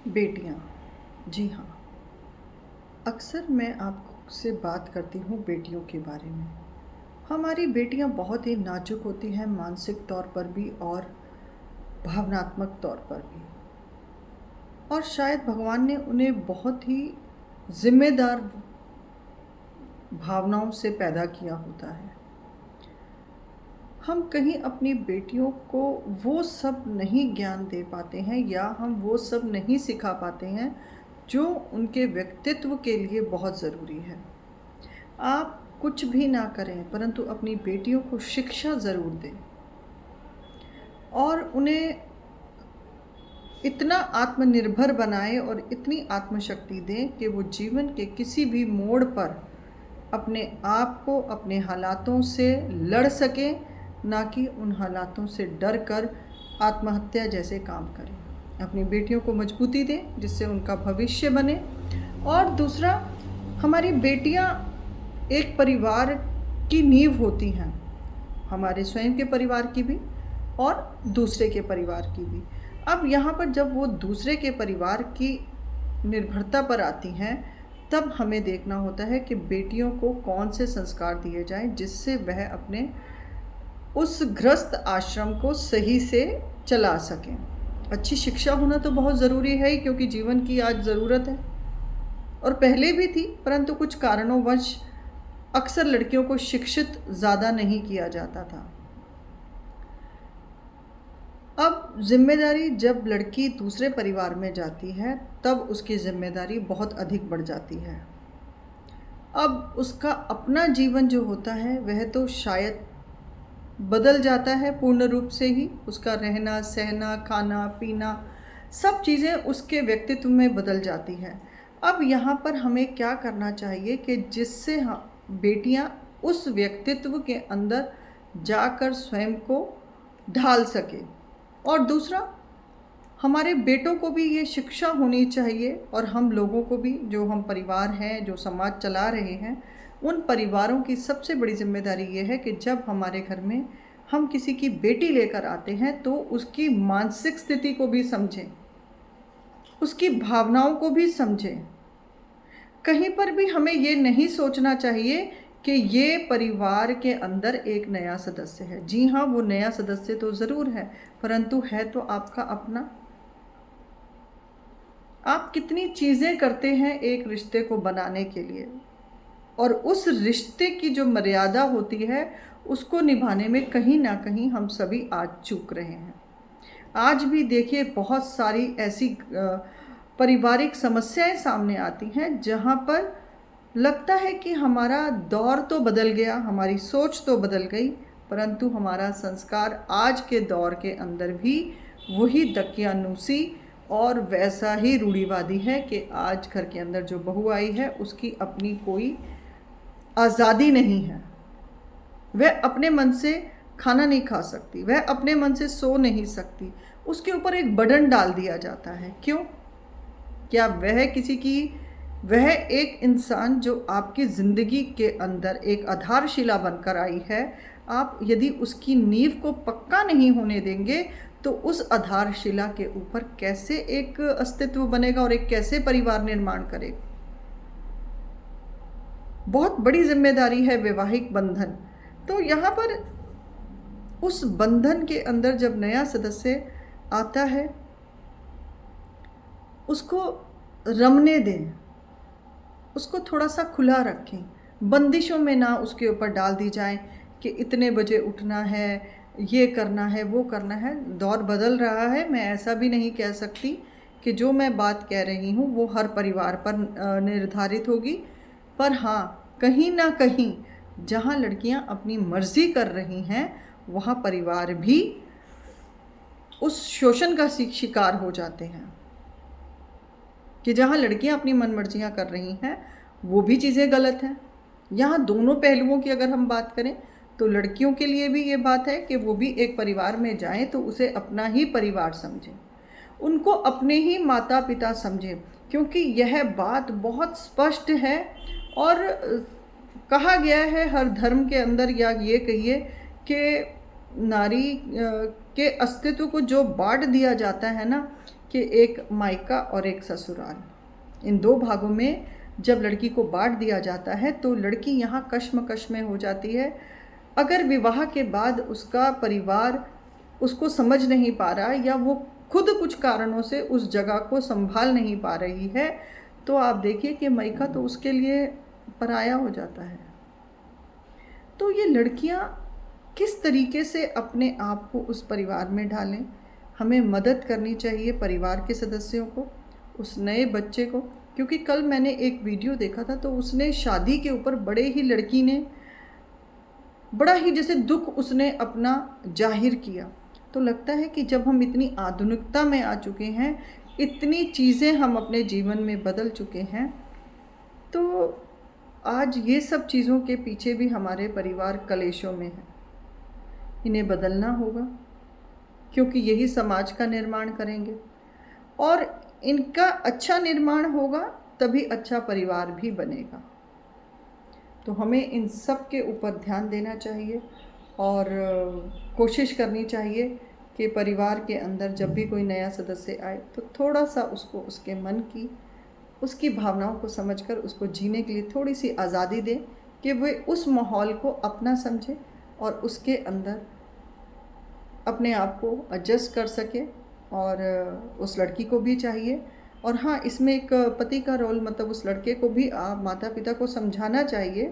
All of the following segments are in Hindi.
बेटियाँ, जी हाँ। अक्सर मैं आपसे बात करती हूँ बेटियों के बारे में। हमारी बेटियाँ बहुत ही नाजुक होती हैं, मानसिक तौर पर भी और भावनात्मक तौर पर भी। और शायद भगवान ने उन्हें बहुत ही ज़िम्मेदार भावनाओं से पैदा किया होता है। हम कहीं अपनी बेटियों को वो सब नहीं ज्ञान दे पाते हैं या हम वो सब नहीं सिखा पाते हैं जो उनके व्यक्तित्व के लिए बहुत ज़रूरी है। आप कुछ भी ना करें परंतु अपनी बेटियों को शिक्षा ज़रूर दें और उन्हें इतना आत्मनिर्भर बनाएं और इतनी आत्मशक्ति दें कि वो जीवन के किसी भी मोड़ पर अपने आप को अपने हालातों से लड़ सकें, ना कि उन हालातों से डर कर आत्महत्या जैसे काम करें। अपनी बेटियों को मजबूती दें जिससे उनका भविष्य बने। और दूसरा, हमारी बेटियां एक परिवार की नींव होती हैं, हमारे स्वयं के परिवार की भी और दूसरे के परिवार की भी। अब यहाँ पर जब वो दूसरे के परिवार की निर्भरता पर आती हैं तब हमें देखना होता है कि बेटियों को कौन से संस्कार दिए जाएं जिससे वह अपने उस गृहस्थ आश्रम को सही से चला सकें। अच्छी शिक्षा होना तो बहुत ज़रूरी है ही, क्योंकि जीवन की आज ज़रूरत है और पहले भी थी, परंतु कुछ कारणोंवश अक्सर लड़कियों को शिक्षित ज़्यादा नहीं किया जाता था। अब जिम्मेदारी जब लड़की दूसरे परिवार में जाती है तब उसकी जिम्मेदारी बहुत अधिक बढ़ जाती है। अब उसका अपना जीवन जो होता है वह तो शायद बदल जाता है पूर्ण रूप से ही। उसका रहना सहना खाना पीना सब चीज़ें उसके व्यक्तित्व में बदल जाती हैं। अब यहाँ पर हमें क्या करना चाहिए कि जिससे बेटियाँ उस व्यक्तित्व के अंदर जाकर स्वयं को ढाल सके। और दूसरा, हमारे बेटों को भी ये शिक्षा होनी चाहिए और हम लोगों को भी, जो हम परिवार हैं, जो समाज चला रहे हैं, उन परिवारों की सबसे बड़ी जिम्मेदारी ये है कि जब हमारे घर में हम किसी की बेटी लेकर आते हैं तो उसकी मानसिक स्थिति को भी समझें, उसकी भावनाओं को भी समझें। कहीं पर भी हमें ये नहीं सोचना चाहिए कि ये परिवार के अंदर एक नया सदस्य है। जी हाँ, वो नया सदस्य तो ज़रूर है, परंतु है तो आपका अपना। आप कितनी चीज़ें करते हैं एक रिश्ते को बनाने के लिए, और उस रिश्ते की जो मर्यादा होती है उसको निभाने में कहीं ना कहीं हम सभी आज चूक रहे हैं। आज भी देखिए बहुत सारी ऐसी पारिवारिक समस्याएं सामने आती हैं जहाँ पर लगता है कि हमारा दौर तो बदल गया, हमारी सोच तो बदल गई, परंतु हमारा संस्कार आज के दौर के अंदर भी वही दकियानूसी और वैसा ही रूढ़िवादी है कि आज घर के अंदर जो बहू आई है उसकी अपनी कोई आज़ादी नहीं है। वह अपने मन से खाना नहीं खा सकती, वह अपने मन से सो नहीं सकती, उसके ऊपर एक बर्डन डाल दिया जाता है। क्यों? क्या वह एक इंसान जो आपकी ज़िंदगी के अंदर एक आधारशिला बनकर आई है, आप यदि उसकी नींव को पक्का नहीं होने देंगे तो उस आधारशिला के ऊपर कैसे एक अस्तित्व बनेगा और एक कैसे परिवार निर्माण करेगा। बहुत बड़ी जिम्मेदारी है वैवाहिक बंधन। तो यहाँ पर उस बंधन के अंदर जब नया सदस्य आता है उसको रमने दें, उसको थोड़ा सा खुला रखें, बंदिशों में ना उसके ऊपर डाल दी जाए कि इतने बजे उठना है, ये करना है, वो करना है। दौर बदल रहा है, मैं ऐसा भी नहीं कह सकती कि जो मैं बात कह रही हूँ वो हर परिवार पर निर्धारित होगी, पर हाँ, कहीं ना कहीं जहाँ लड़कियाँ अपनी मर्जी कर रही हैं वहाँ परिवार भी उस शोषण का शिकार हो जाते हैं कि जहाँ लड़कियाँ अपनी मन मर्जियाँ कर रही हैं वो भी चीज़ें गलत हैं। यहाँ दोनों पहलुओं की अगर हम बात करें तो लड़कियों के लिए भी ये बात है कि वो भी एक परिवार में जाएं तो उसे अपना ही परिवार समझें, उनको अपने ही माता पिता समझें, क्योंकि यह बात बहुत स्पष्ट है और कहा गया है हर धर्म के अंदर, या ये कहिए कि नारी के अस्तित्व को जो बांट दिया जाता है ना, कि एक मायका और एक ससुराल। इन दो भागों में जब लड़की को बांट दिया जाता है तो लड़की यहाँ कश्मकश में हो जाती है। अगर विवाह के बाद उसका परिवार उसको समझ नहीं पा रहा या वो खुद कुछ कारणों से उस जगह को संभाल नहीं पा रही है, तो आप देखिए कि मायका तो उसके लिए पराया हो जाता है। तो ये लड़कियाँ किस तरीके से अपने आप को उस परिवार में ढालें, हमें मदद करनी चाहिए परिवार के सदस्यों को, उस नए बच्चे को। क्योंकि कल मैंने एक वीडियो देखा था तो उसने शादी के ऊपर बड़े ही लड़की ने बड़ा ही जैसे दुख उसने अपना जाहिर किया। तो लगता है कि जब हम इतनी आधुनिकता में आ चुके हैं, इतनी चीज़ें हम अपने जीवन में बदल चुके हैं, तो आज ये सब चीज़ों के पीछे भी हमारे परिवार कलेशों में है। इन्हें बदलना होगा क्योंकि यही समाज का निर्माण करेंगे और इनका अच्छा निर्माण होगा तभी अच्छा परिवार भी बनेगा। तो हमें इन सब के ऊपर ध्यान देना चाहिए और कोशिश करनी चाहिए कि परिवार के अंदर जब भी कोई नया सदस्य आए तो थोड़ा सा उसको उसके मन की, उसकी भावनाओं को समझकर उसको जीने के लिए थोड़ी सी आज़ादी दें कि वह उस माहौल को अपना समझे और उसके अंदर अपने आप को एडजस्ट कर सके। और उस लड़की को भी चाहिए, और हाँ, इसमें एक पति का रोल, मतलब उस लड़के को भी माता पिता को समझाना चाहिए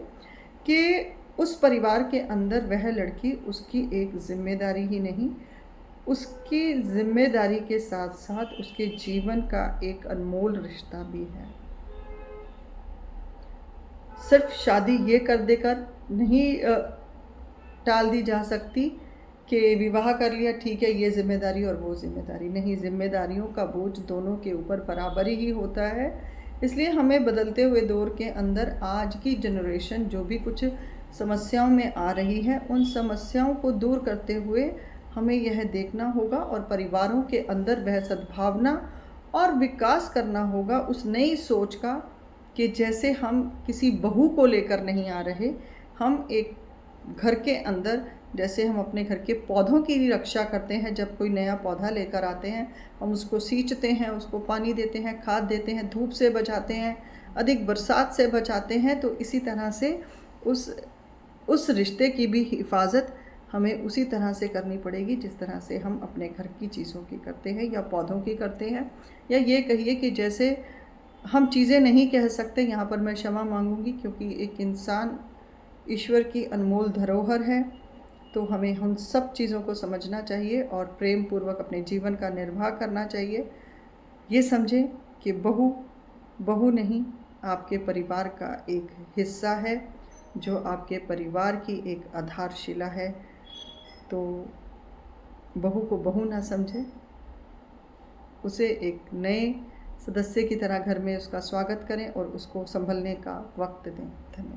कि उस परिवार के अंदर वह लड़की उसकी एक जिम्मेदारी ही नहीं, उसकी जिम्मेदारी के साथ साथ उसके जीवन का एक अनमोल रिश्ता भी है। सिर्फ शादी ये कर देकर नहीं टाल दी जा सकती कि विवाह कर लिया, ठीक है, ये जिम्मेदारी और वो जिम्मेदारी नहीं। जिम्मेदारियों का बोझ दोनों के ऊपर बराबर ही होता है। इसलिए हमें बदलते हुए दौर के अंदर आज की जनरेशन जो भी कुछ समस्याओं में आ रही है, उन समस्याओं को दूर करते हुए हमें यह देखना होगा और परिवारों के अंदर वह सद्भावना और विकास करना होगा उस नई सोच का कि जैसे हम किसी बहू को लेकर नहीं आ रहे, हम एक घर के अंदर जैसे हम अपने घर के पौधों की रक्षा करते हैं, जब कोई नया पौधा लेकर आते हैं हम उसको सींचते हैं, उसको पानी देते हैं, खाद देते हैं, धूप से बचाते हैं, अधिक बरसात से बचाते हैं, तो इसी तरह से उस रिश्ते की भी हिफाजत हमें उसी तरह से करनी पड़ेगी जिस तरह से हम अपने घर की चीज़ों की करते हैं या पौधों की करते हैं। या ये कहिए कि जैसे हम चीज़ें नहीं कह सकते, यहाँ पर मैं क्षमा मांगूंगी क्योंकि एक इंसान ईश्वर की अनमोल धरोहर है, तो हमें उन सब चीज़ों को समझना चाहिए और प्रेम पूर्वक अपने जीवन का निर्वाह करना चाहिए। ये समझें कि बहू नहीं, आपके परिवार का एक हिस्सा है जो आपके परिवार की एक आधारशिला है। तो बहू को बहू ना समझें, उसे एक नए सदस्य की तरह घर में उसका स्वागत करें और उसको संभलने का वक्त दें। धन्यवाद।